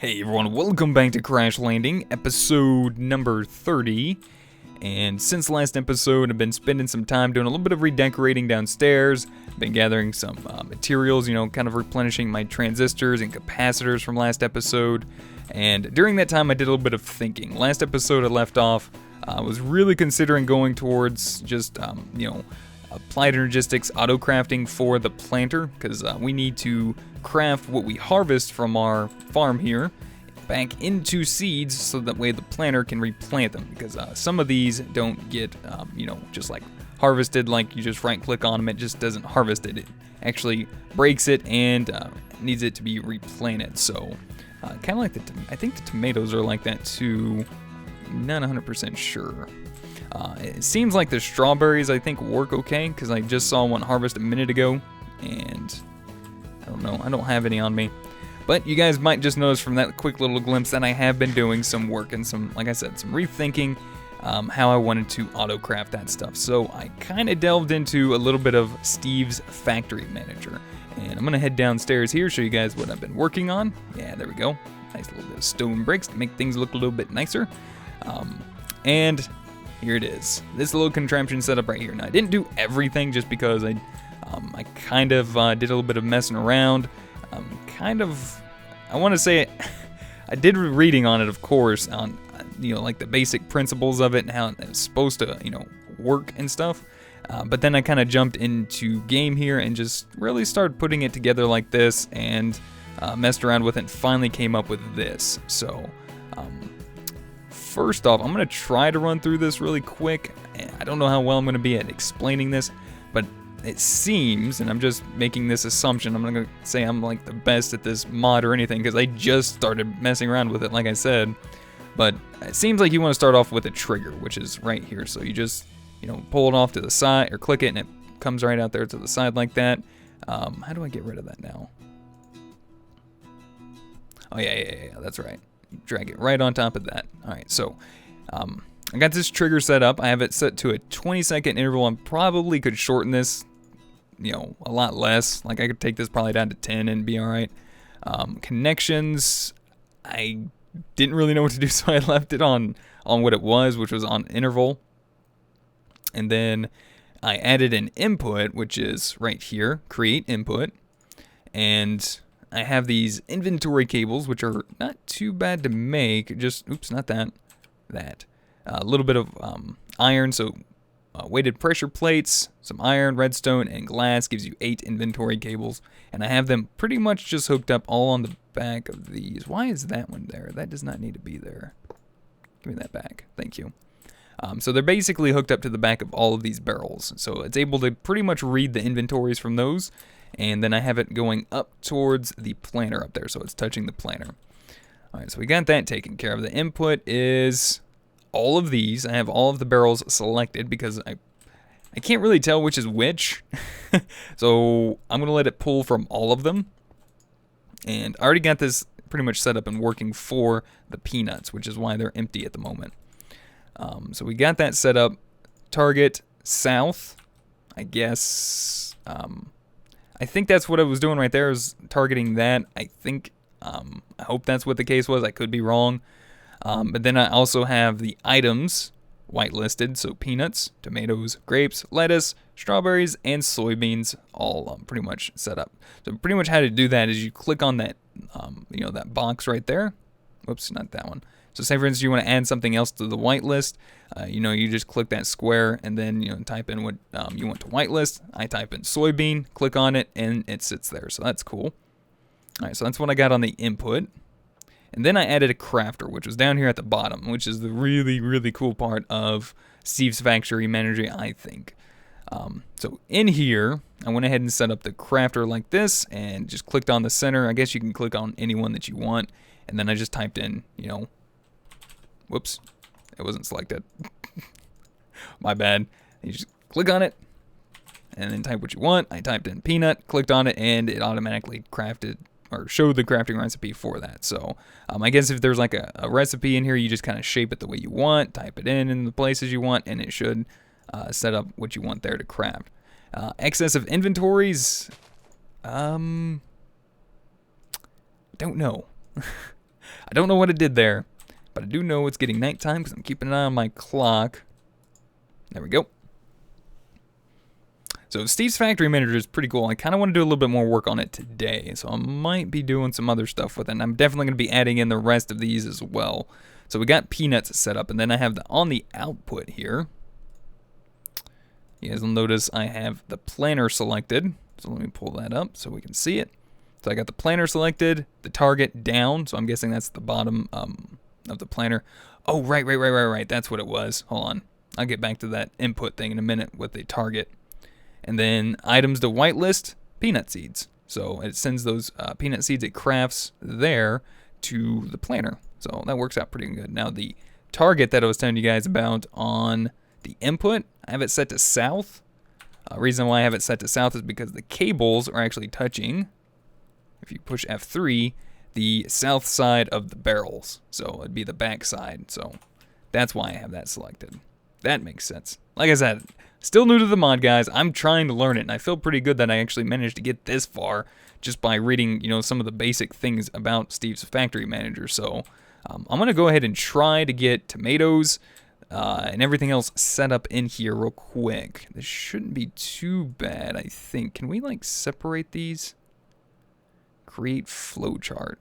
Hey everyone, welcome back to Crash Landing, episode number 30. And since last episode, I've been spending some time doing a little bit of redecorating downstairs. Been gathering some materials, kind of replenishing my transistors and capacitors from last episode. And during that time, I did a little bit of thinking. Last episode I left off, I was really considering going towards just, applied energistics auto crafting for the planter, because we need to craft what we harvest from our farm here back into seeds so that way the planter can replant them, because some of these don't get just like harvested, like you just right click on them, it just doesn't harvest it actually breaks it and needs it to be replanted. So kind of like I think the tomatoes are like that too, not 100% sure. It seems like the strawberries I think work okay, because I just saw one harvest a minute ago and I don't know, I don't have any on me. But you guys might just notice from that quick little glimpse that I have been doing some work and some, like I said, some rethinking how I wanted to auto-craft that stuff. So I kind of delved into a little bit of Steve's Factory Manager. And I'm going to head downstairs here, show you guys what I've been working on. Yeah, there we go. Nice little bit of stone bricks to make things look a little bit nicer. And here it is. This little contraption setup right here. Now, I didn't do everything just because I kind of did a little bit of messing around. I want to say I did reading on it, of course, on like the basic principles of it and how it's supposed to work and stuff. But then I kind of jumped into game here and just really started putting it together like this and messed around with it and finally came up with this. So first off, I'm going to try to run through this really quick. I don't know how well I'm going to be at explaining this, but it seems, and I'm just making this assumption, I'm not going to say I'm like the best at this mod or anything because I just started messing around with it, like I said. But it seems like you want to start off with a trigger, which is right here. So you just, pull it off to the side or click it and it comes right out there to the side like that. How do I get rid of that now? Oh, yeah, that's right. Drag it right on top of that. All right, so I got this trigger set up. I have it set to a 20-second interval. I probably could shorten this, a lot less. Like I could take this probably down to 10 and be all right. Connections, I didn't really know what to do, so I left it on what it was, which was on interval. And then I added an input, which is right here, create input. And I have these inventory cables, which are not too bad to make. Just, oops, not that. A little bit of iron, so weighted pressure plates, some iron, redstone, and glass gives you 8 inventory cables. And I have them pretty much just hooked up all on the back of these. Why is that one there? That does not need to be there. Give me that back. Thank you. So they're basically hooked up to the back of all of these barrels. So it's able to pretty much read the inventories from those. And then I have it going up towards the planter up there, so it's touching the planter. All right, so we got that taken care of. The input is all of these. I have all of the barrels selected because I can't really tell which is which. So I'm going to let it pull from all of them. And I already got this pretty much set up and working for the peanuts, which is why they're empty at the moment. So we got that set up. Target south, I guess. I think that's what I was doing right there, is targeting that. I think, I hope that's what the case was. I could be wrong. But then I also have the items whitelisted, so peanuts, tomatoes, grapes, lettuce, strawberries, and soybeans all pretty much set up. So pretty much how to do that is you click on that, that box right there. Whoops, not that one. So say for instance you want to add something else to the whitelist, you just click that square and then type in what you want to whitelist. I type in soybean, click on it, and it sits there. So that's cool. All right, so that's what I got on the input. And then I added a crafter, which was down here at the bottom, which is the really, really cool part of Steve's Factory Manager, I think. So in here, I went ahead and set up the crafter like this and just clicked on the center. I guess you can click on any one that you want. And then I just typed in, whoops, it wasn't selected. My bad. You just click on it and then type what you want. I typed in peanut, clicked on it, and it automatically crafted or showed the crafting recipe for that. So I guess if there's like a recipe in here, you just kind of shape it the way you want, type it in the places you want, and it should set up what you want there to craft. Excess of inventories, don't know. I don't know what it did there, but I do know it's getting nighttime because I'm keeping an eye on my clock. There we go. So Steve's Factory Manager is pretty cool. I kind of want to do a little bit more work on it today, so I might be doing some other stuff with it. And I'm definitely going to be adding in the rest of these as well. So we got peanuts set up, and then I have on the output here. You guys will notice I have the planner selected. So let me pull that up so we can see it. So I got the planner selected, the target down. So I'm guessing that's the bottom of the planner. Oh, right. That's what it was. Hold on. I'll get back to that input thing in a minute with the target. And then items to whitelist, peanut seeds. So it sends those peanut seeds it crafts there to the planner. So that works out pretty good. Now the target that I was telling you guys about on the input, I have it set to south. Reason why I have it set to south is because the cables are actually touching, if you push F3, the south side of the barrels. So it'd be the back side. So that's why I have that selected. That makes sense. Like I said, still new to the mod, guys. I'm trying to learn it, and I feel pretty good that I actually managed to get this far just by reading, some of the basic things about Steve's Factory Manager. So I'm going to go ahead and try to get tomatoes and everything else set up in here real quick. This shouldn't be too bad, I think. Can we, separate these? Create flowchart.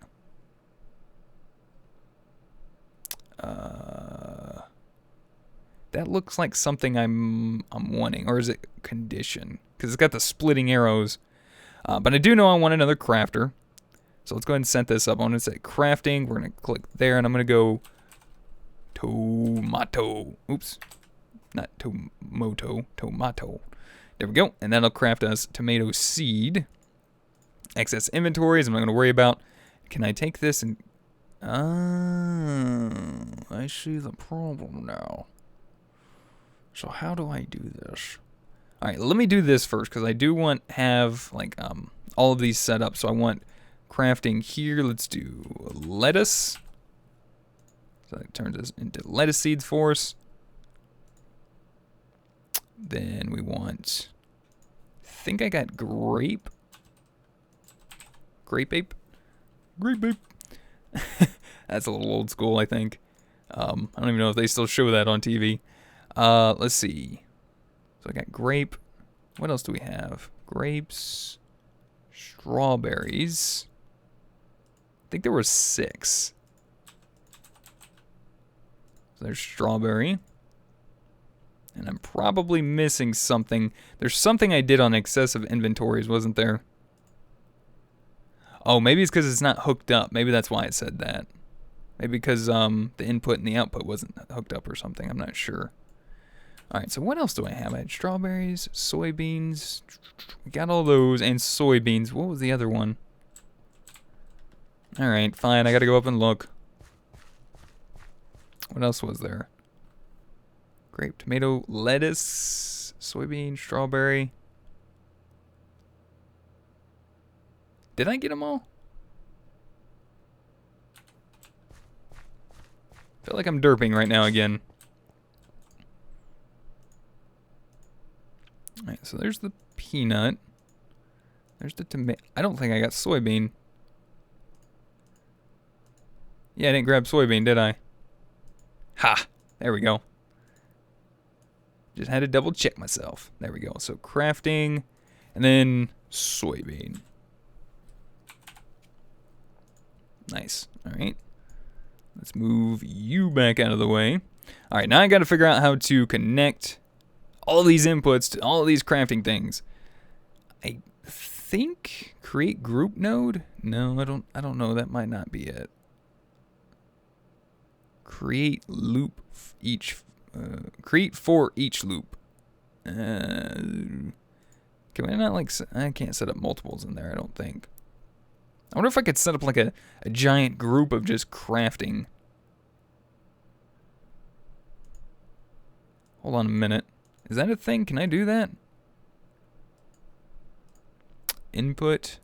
That looks like something I'm wanting. Or is it condition? Because it's got the splitting arrows. But I do know I want another crafter. So let's go ahead and set this up. I'm going to say crafting. We're going to click there, and I'm going to go tomato. Oops. Not tomato. There we go. And that'll craft us tomato seed. Excess inventories I'm not going to worry about. Can I take this and... I see the problem now. So how do I do this? All right, let me do this first because I do want have all of these set up. So I want crafting here. Let's do lettuce. So that turns us into lettuce seeds for us. Then we want, I think I got grape. Grape ape. That's a little old school, I think. I don't even know if they still show that on TV. Let's see. So I got grape. What else do we have? Grapes. Strawberries. I think there were 6. So there's strawberry. And I'm probably missing something. There's something I did on excessive inventories, wasn't there? Oh, maybe it's because it's not hooked up. Maybe that's why it said that. Maybe because the input and the output wasn't hooked up or something. I'm not sure. All right, so what else do I have? I had strawberries, soybeans. Got all those, and soybeans. What was the other one? All right, fine. I got to go up and look. What else was there? Grape, tomato, lettuce, soybean, strawberry. Did I get them all? I feel like I'm derping right now again. Alright, so there's the peanut. There's the tomato. I don't think I got soybean. Yeah, I didn't grab soybean, did I? Ha! There we go. Just had to double check myself. There we go. So crafting, and then soybean. Nice. Alright. Let's move you back out of the way. Alright, now I got to figure out how to connect all these inputs to all of these crafting things. I think create group node? No, I don't know. That might not be it. Create loop each create for each loop. Can I not I can't set up multiples in there, I don't think. I wonder if I could set up like a giant group of just crafting. Hold on a minute. Is that a thing? Can I do that? Input.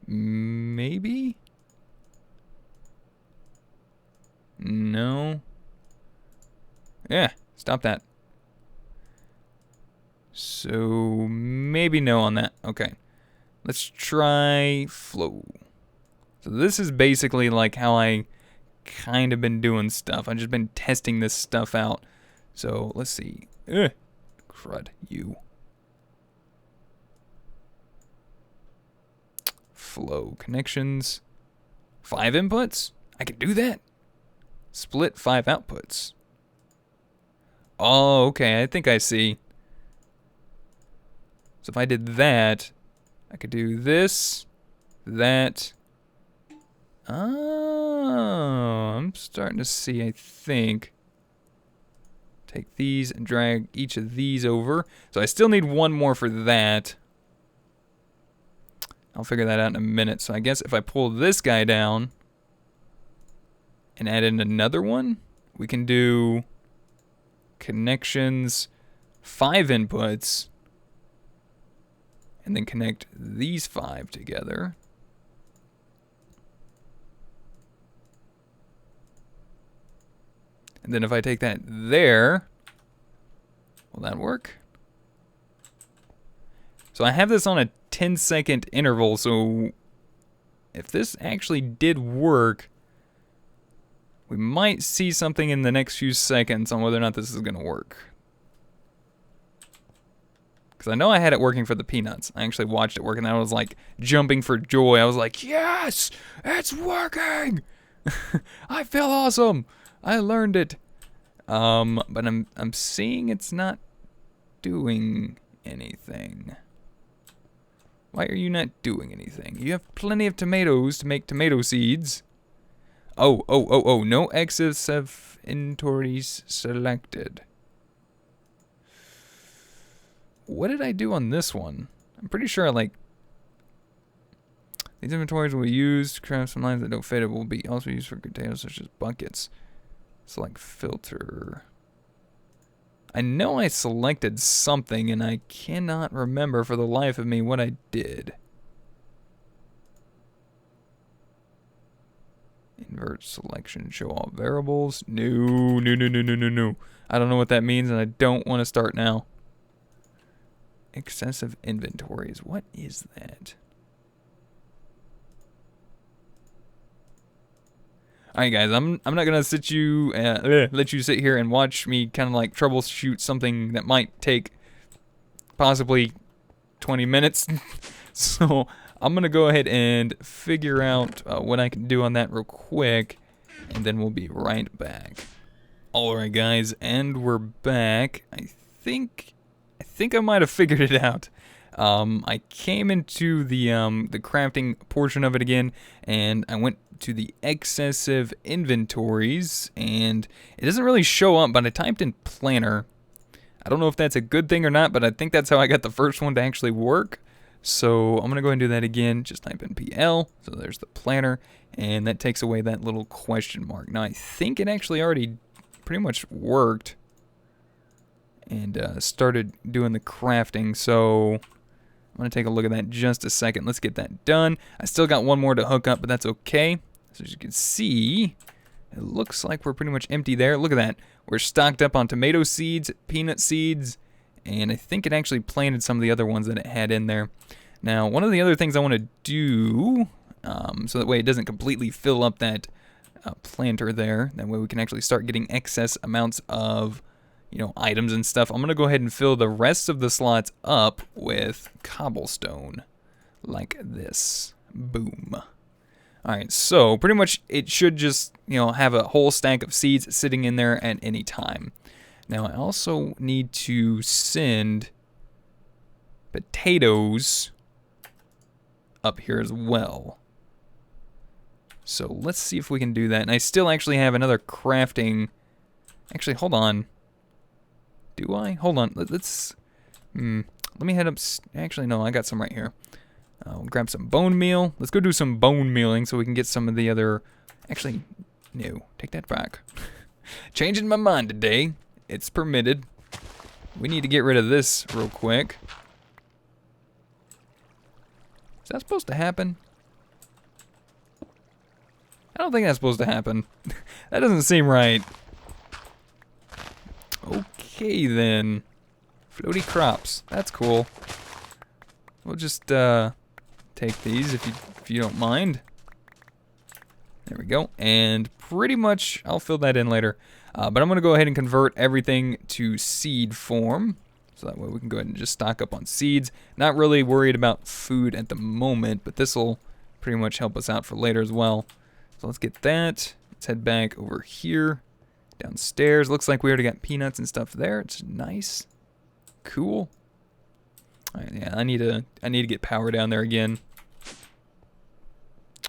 Maybe? No. Yeah, stop that. So maybe no on that. Okay. Let's try flow. So this is basically like how I kind of been doing stuff. I've just been testing this stuff out. So let's see. Crud, you. Flow connections. 5 inputs? I can do that. Split 5 outputs. Oh, okay, I think I see. So if I did that, I could do this, that. Oh, I'm starting to see, I think. Take these and drag each of these over. So I still need one more for that. I'll figure that out in a minute. So I guess if I pull this guy down and add in another one, we can do connections, 5 inputs, and then connect these 5 together. And then if I take that there, will that work? So I have this on a 10-second interval, so if this actually did work, we might see something in the next few seconds on whether or not this is going to work. Because I know I had it working for the peanuts. I actually watched it work, and I was like jumping for joy. I was like, yes, it's working! I feel awesome! I learned it. But I'm seeing it's not doing anything. Why are you not doing anything? You have plenty of tomatoes to make tomato seeds. Oh, no excessive inventories selected. What did I do on this one? I'm pretty sure these inventories will be used to craft some lines that don't fade. It will be also used for containers such as buckets. Select filter. I know I selected something and I cannot remember for the life of me what I did. Invert selection, show all variables. No. I don't know what that means and I don't want to start now. Excessive inventories. What is that? Alright guys, I'm not gonna let you sit here and watch me kind of like troubleshoot something that might take possibly 20 minutes. So I'm gonna go ahead and figure out what I can do on that real quick, and then we'll be right back. Alright guys, and we're back. I think I might have figured it out. I came into the crafting portion of it again, and I went to the excessive inventories, and it doesn't really show up, but I typed in planner. I don't know if that's a good thing or not, but I think that's how I got the first one to actually work. So I'm gonna go ahead and do that again. Just type in PL, so there's the planner, and that takes away that little question mark. Now I think it actually already pretty much worked and started doing the crafting, so I'm going to take a look at that in just a second. Let's get that done. I still got one more to hook up, but that's okay. So as you can see, it looks like we're pretty much empty there. Look at that. We're stocked up on tomato seeds, peanut seeds, and I think it actually planted some of the other ones that it had in there. Now, one of the other things I want to do, so that way it doesn't completely fill up that planter there, that way we can actually start getting excess amounts of items and stuff. I'm gonna go ahead and fill the rest of the slots up with cobblestone, like this. Boom. Alright, so pretty much it should just, have a whole stack of seeds sitting in there at any time. Now I also need to send potatoes up here as well. So let's see if we can do that. And I still actually have another crafting. Actually, hold on. Do I? Hold on. Let's. Let me head up. Actually, no, I got some right here. We'll grab some bone meal. Let's go do some bone mealing so we can get some of the other. Actually, no. Take that back. Changing my mind today. It's permitted. We need to get rid of this real quick. Is that supposed to happen? I don't think that's supposed to happen. That doesn't seem right. Okay then. Floaty crops. That's cool. We'll just take these if you don't mind. There we go. And pretty much, I'll fill that in later. But I'm going to go ahead and convert everything to seed form. So that way we can go ahead and just stock up on seeds. Not really worried about food at the moment, but this will pretty much help us out for later as well. So let's get that. Let's head back over here. Downstairs. Looks like we already got peanuts and stuff there. It's nice. Cool. Alright, yeah, I need to get power down there again.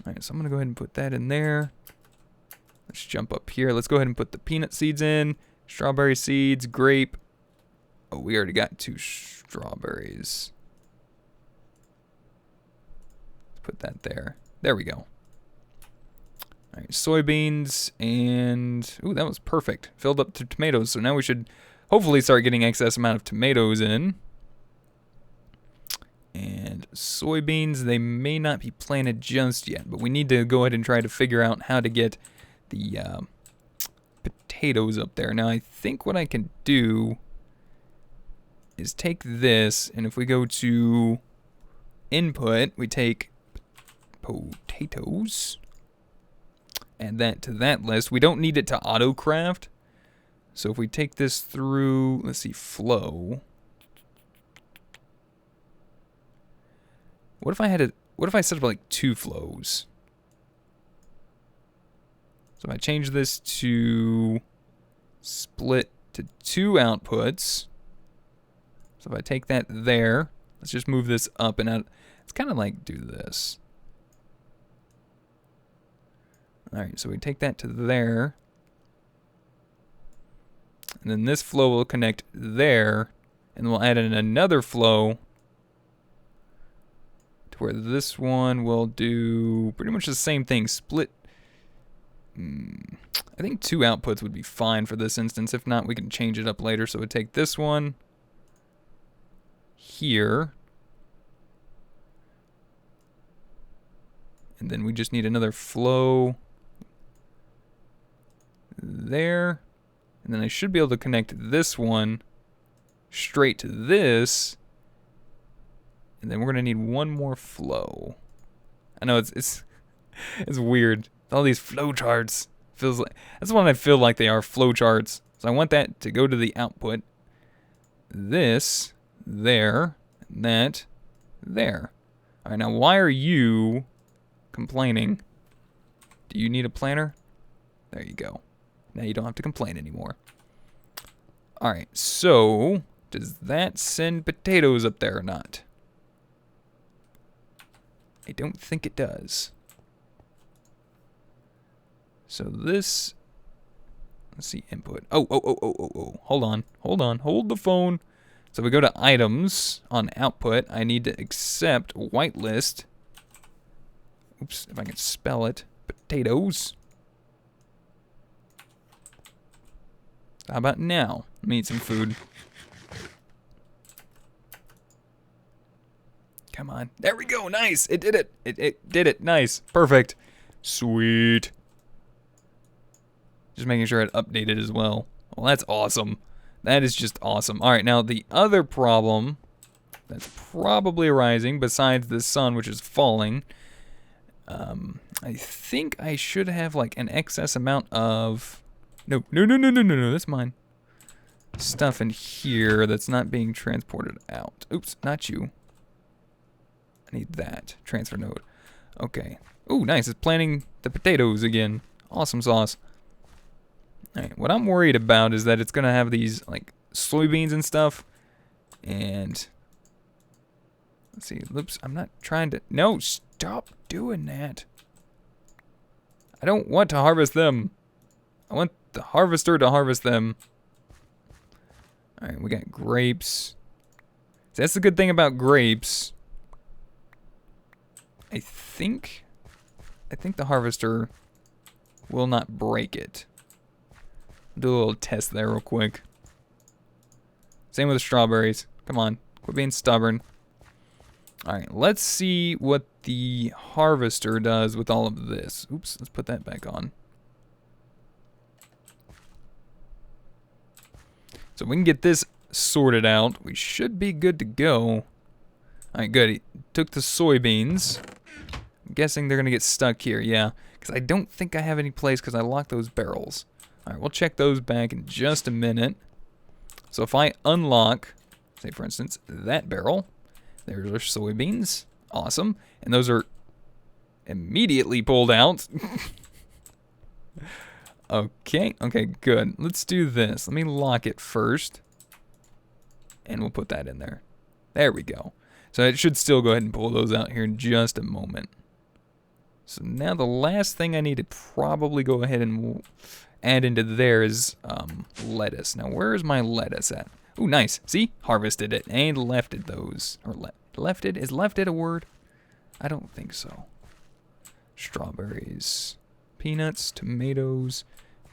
Alright, so I'm gonna go ahead and put that in there. Let's jump up here. Let's go ahead and put the peanut seeds in. Strawberry seeds, grape. Oh, we already got 2 strawberries. Let's put that there. There we go. Alright, soybeans and... Ooh, that was perfect. Filled up to tomatoes, so now we should hopefully start getting excess amount of tomatoes in. And soybeans, they may not be planted just yet, but we need to go ahead and try to figure out how to get the potatoes up there. Now, I think what I can do is take this, and if we go to input, we take potatoes, add that to that list. We don't need it to auto-craft, so if we take this through, let's see, flow. What if I set up like 2 flows? So if I change this to split to 2 outputs. So if I take that there, let's just move this up and out. It's kind of like do this. Alright, so we take that to there. And then this flow will connect there. And we'll add in another flow to where this one will do pretty much the same thing. Split. I think 2 outputs would be fine for this instance. If not, we can change it up later. So we'd take this one here. And then we just need another flow there. And then I should be able to connect this one straight to this. And then we're going to need one more flow. I know it's weird. All these flow charts. Feels like that's what I feel like they are, flow charts. So I want that to go to the output. This there, and that there. All right, now why are you complaining? Do you need a planner? There you go. Now you don't have to complain anymore. All right, so does that send potatoes up there or not? I don't think it does. So this, let's see, input. Oh. Hold on. Hold the phone. So we go to items on output. I need to accept whitelist. Oops, if I can spell it. Potatoes. How about now? Let me eat some food. Come on. There we go. Nice. It did it. It did it. Nice. Perfect. Sweet. Just making sure it updated as well. Well, that's awesome. That is just awesome. All right, now the other problem that's probably arising, besides the sun, which is falling, I think I should have like an excess amount of... No, that's mine. Stuff in here that's not being transported out. Oops, not you. I need that. Transfer node. Okay. Ooh, nice. It's planting the potatoes again. Awesome sauce. Alright, what I'm worried about is that it's going to have these, like, soybeans and stuff. And, let's see, oops, I'm not trying to, no, stop doing that. I don't want to harvest them. I want the harvester to harvest them. Alright, we got grapes. So that's the good thing about grapes. I think the harvester will not break it. Do a little test there real quick. Same with the strawberries. Come on, quit being stubborn. Alright, let's see what the harvester does with all of this. Oops, let's put that back on. So we can get this sorted out. We should be good to go. Alright, good. He took the soybeans. I'm guessing they're going to get stuck here, yeah. Because I don't think I have any place because I locked those barrels. Alright, we'll check those back in just a minute. So if I unlock, say for instance, that barrel, there's our soybeans. Awesome. And those are immediately pulled out. Okay, good. Let's do this. Let me lock it first. And we'll put that in there. There we go. So it should still go ahead and pull those out here in just a moment. So now the last thing I need to probably go ahead and add into there is lettuce. Now where is my lettuce at? Ooh, nice. See? Harvested it and lefted those. Or lefted? Is lefted a word? I don't think so. Strawberries. Peanuts. Tomatoes.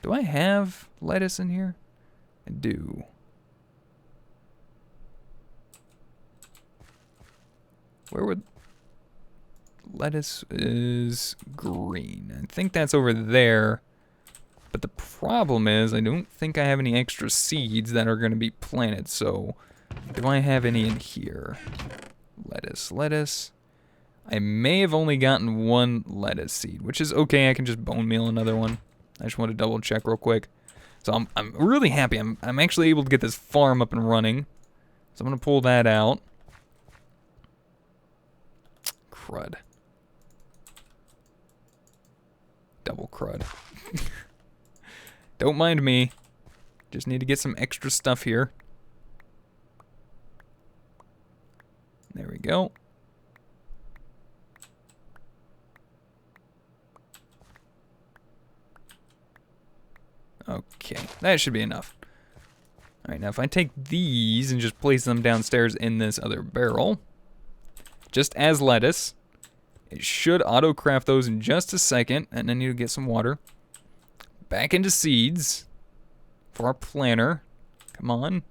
Do I have lettuce in here? I do. Where would... Lettuce is green. I think that's over there. But the problem is I don't think I have any extra seeds that are going to be planted. So do I have any in here? Lettuce. I may have only gotten one lettuce seed, which is okay. I can just bone meal another one. I just want to double check real quick. So I'm really happy. I'm actually able to get this farm up and running. So I'm going to pull that out. Crud. Double crud. Don't mind me. Just need to get some extra stuff here. There we go. Okay, that should be enough. Alright, now if I take these and just place them downstairs in this other barrel, just as lettuce, it should auto-craft those in just a second, and I need to get some water. Back into seeds for our planter. Come on.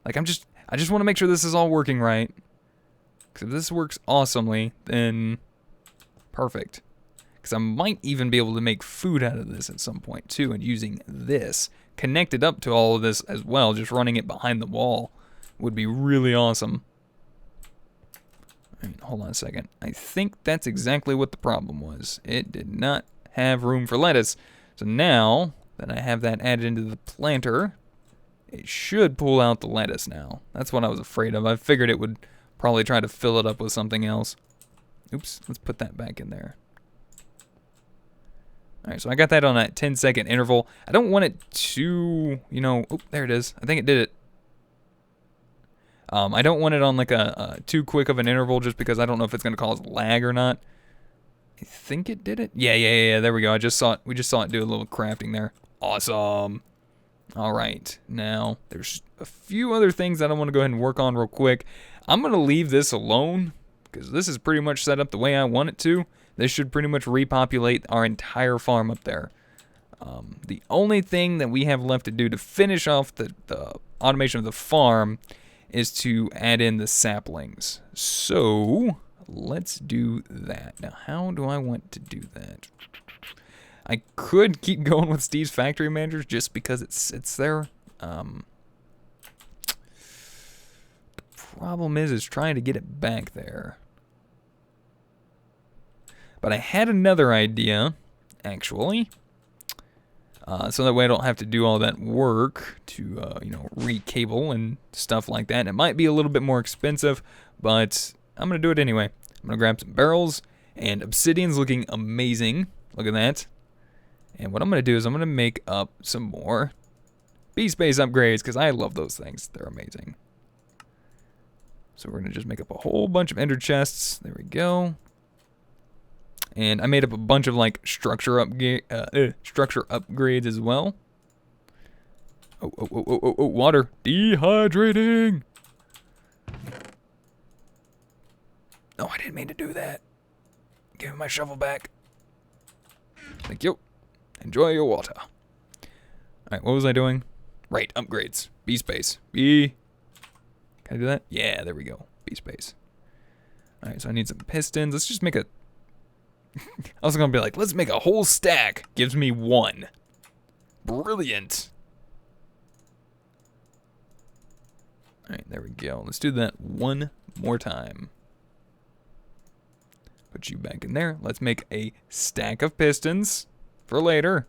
Like, I just want to make sure this is all working right. Because if this works awesomely, then perfect. Because I might even be able to make food out of this at some point too, and using this connected up to all of this as well, just running it behind the wall would be really awesome. Hold on a second. I think that's exactly what the problem was. It did not have room for lettuce. So now that I have that added into the planter, it should pull out the lettuce now. That's what I was afraid of. I figured it would probably try to fill it up with something else. Oops, let's put that back in there. Alright, so I got that on that 10-second interval. I don't want it too, oh, there it is. I think it did it. I don't want it on like a too quick of an interval just because I don't know if it's going to cause lag or not. I think it did it. Yeah, there we go. We just saw it do a little crafting there. Awesome. All right, now there's a few other things that I want to go ahead and work on real quick. I'm going to leave this alone because this is pretty much set up the way I want it to. This should pretty much repopulate our entire farm up there. The only thing that we have left to do to finish off the automation of the farm is to add in the saplings. So let's do that. Now, how do I want to do that? I could keep going with Steve's factory managers just because it sits there. The problem is trying to get it back there. But I had another idea, actually. So that way I don't have to do all that work to, re-cable and stuff like that. And it might be a little bit more expensive, but I'm going to do it anyway. I'm going to grab some barrels, and obsidian's looking amazing. Look at that. And what I'm going to do is I'm going to make up some more B-Space upgrades, because I love those things. They're amazing. So we're going to just make up a whole bunch of ender chests. There we go. And I made up a bunch of like structure upgrades as well. Oh, water. Dehydrating. No, I didn't mean to do that. Give me my shovel back. Thank you. Enjoy your water. Alright, what was I doing? Right, upgrades. B-Space. B. Can I do that? Yeah, there we go. B-Space. Alright, so I need some pistons. Let's just make a... I was going to be like, let's make a whole stack. Gives me one. Brilliant. Alright, there we go. Let's do that one more time. Put you back in there. Let's make a stack of pistons for later.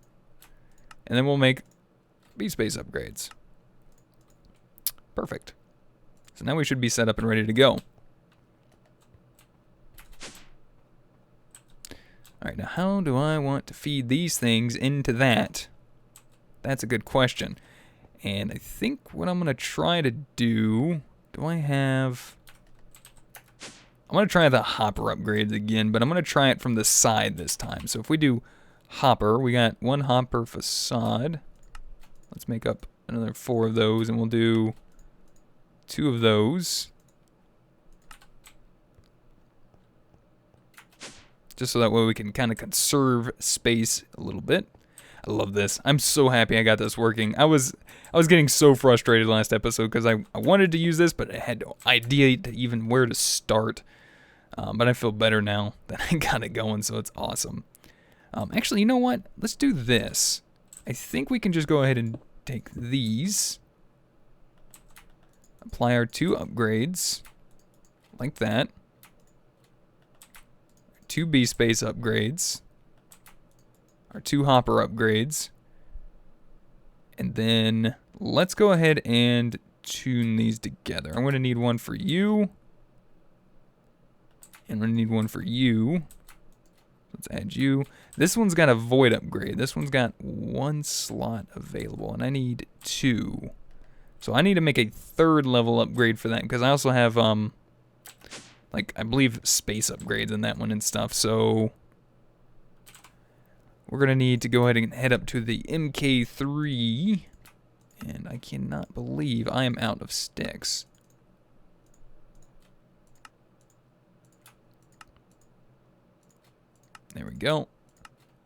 And then we'll make B-space upgrades. Perfect. So now we should be set up and ready to go. Alright, now how do I want to feed these things into that? That's a good question. And I think what I'm going to try to do... Do I have... I'm going to try the hopper upgrades again, but I'm going to try it from the side this time. So if we do hopper, we got one hopper facade. Let's make up another 4 of those, and we'll do 2 of those. Just so that way we can kind of conserve space a little bit. I love this. I'm so happy I got this working. I was getting so frustrated last episode because I wanted to use this, but I had no idea to even where to start. But I feel better now that I got it going, so it's awesome. Actually, you know what? Let's do this. I think we can just go ahead and take these. Apply our 2 upgrades. Like that. 2 B-space upgrades. Our 2 hopper upgrades. And then let's go ahead and tune these together. I'm going to need one for you. And I'm going to need one for you. Let's add you. This one's got a void upgrade. This one's got 1 slot available, and I need 2. So I need to make a 3rd level upgrade for that, because I also have, like, I believe space upgrades in that one and stuff. So we're going to need to go ahead and head up to the MK3. And I cannot believe I am out of sticks. There we go.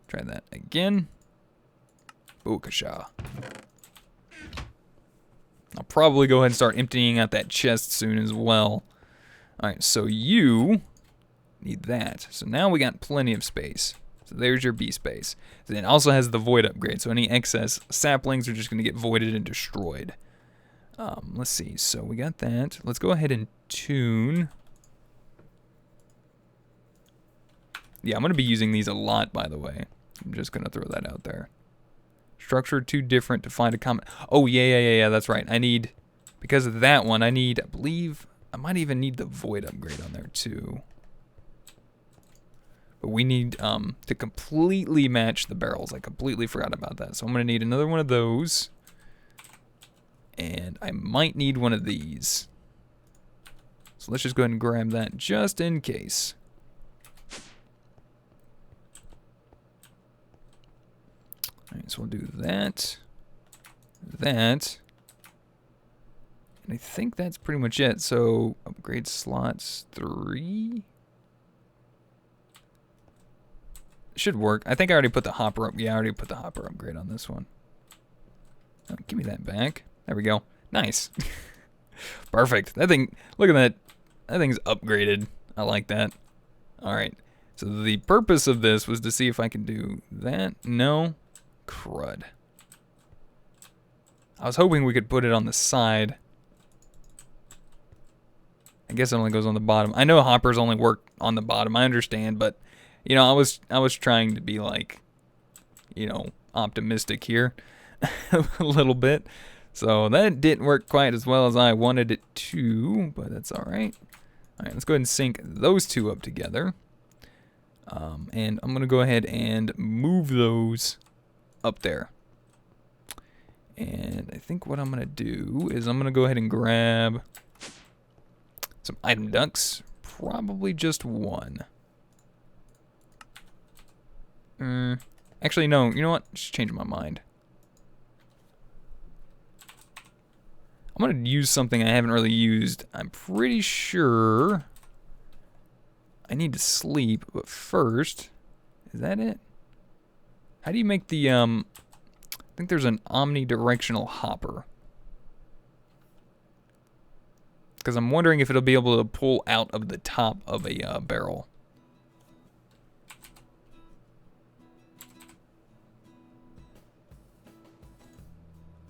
Try that again. Bookasha. I'll probably go ahead and start emptying out that chest soon as well. Alright, so you need that. So now we got plenty of space. So there's your B space. Then it also has the void upgrade, so any excess saplings are just going to get voided and destroyed. Let's see, so we got that. Let's go ahead and tune. Yeah, I'm going to be using these a lot, by the way. I'm just going to throw that out there. Structure too different to find a common... Oh, yeah, that's right. I need... Because of that one, I need... I believe... I might even need the void upgrade on there, too. But we need to completely match the barrels. I completely forgot about that. So I'm going to need another one of those. And I might need one of these. So let's just go ahead and grab that just in case. Alright, so we'll do that. That. And I think that's pretty much it. So upgrade slots 3. Should work. I think I already put the hopper up. Yeah, I already put the hopper upgrade on this one. Oh, give me that back. There we go. Nice. Perfect. That thing, look at that. That thing's upgraded. I like that. Alright. So the purpose of this was to see if I can do that. No. Crud. I was hoping we could put it on the side. I guess it only goes on the bottom. I know hoppers only work on the bottom. I understand, but you know, I was trying to be like, you know, optimistic here a little bit. So that didn't work quite as well as I wanted it to, but that's all right. All right, let's go ahead and sync those two up together. And I'm gonna go ahead and move those up there. And I think what I'm gonna do is I'm gonna go ahead and grab some item ducts, probably just one. Actually, no, you know what? Just change my mind. I'm gonna use something I haven't really used. I'm pretty sure I need to sleep, but first, is that it? How do you make the, I think there's an omnidirectional hopper. Because I'm wondering if it'll be able to pull out of the top of a barrel.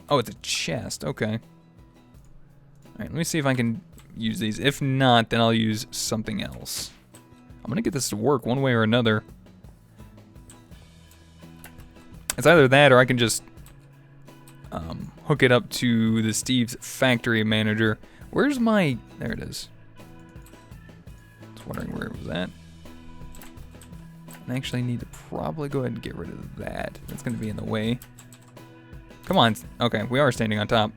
Oh, it's a chest. Okay. Alright, let me see if I can use these. If not, then I'll use something else. I'm gonna get this to work one way or another. It's either that or I can just hook it up to the Steve's factory manager. Where's my... There it is. I was wondering where it was at. I actually need to probably go ahead and get rid of that. That's going to be in the way. Come on. Okay, we are standing on top.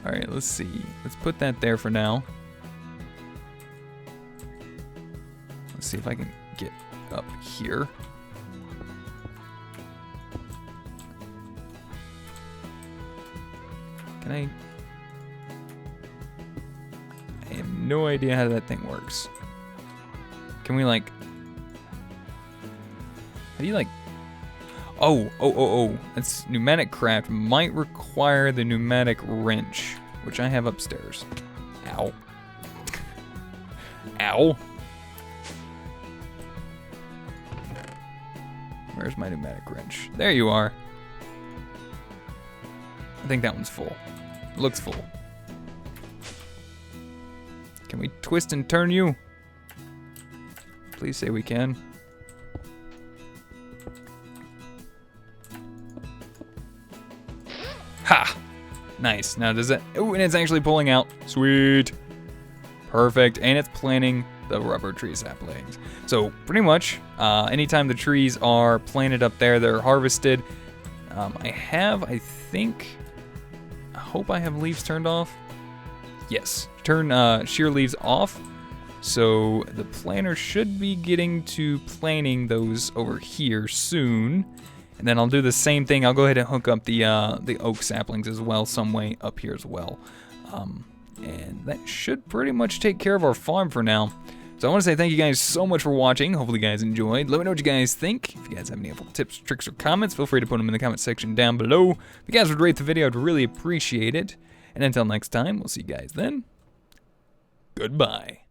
Alright, let's see. Let's put that there for now. Let's see if I can get up here. Can I have no idea how that thing works. Can we like... How do you like... Oh. That's pneumatic craft. Might require the pneumatic wrench, which I have upstairs. Ow. Ow. Where's my pneumatic wrench? There you are. I think that one's full. Looks full. Can we twist and turn you? Please say we can. Ha! Nice. Now does it... Oh, and it's actually pulling out. Sweet. Perfect. And it's planting the rubber tree saplings. So pretty much, anytime the trees are planted up there, they're harvested. I hope I have leaves turned off. Yes. Turn shear leaves off. So the planter should be getting to planting those over here soon. And then I'll do the same thing. I'll go ahead and hook up the oak saplings as well, some way up here as well. And that should pretty much take care of our farm for now. So I want to say thank you guys so much for watching. Hopefully you guys enjoyed. Let me know what you guys think. If you guys have any helpful tips, tricks, or comments, feel free to put them in the comment section down below. If you guys would rate the video, I'd really appreciate it. And until next time, we'll see you guys then. Goodbye.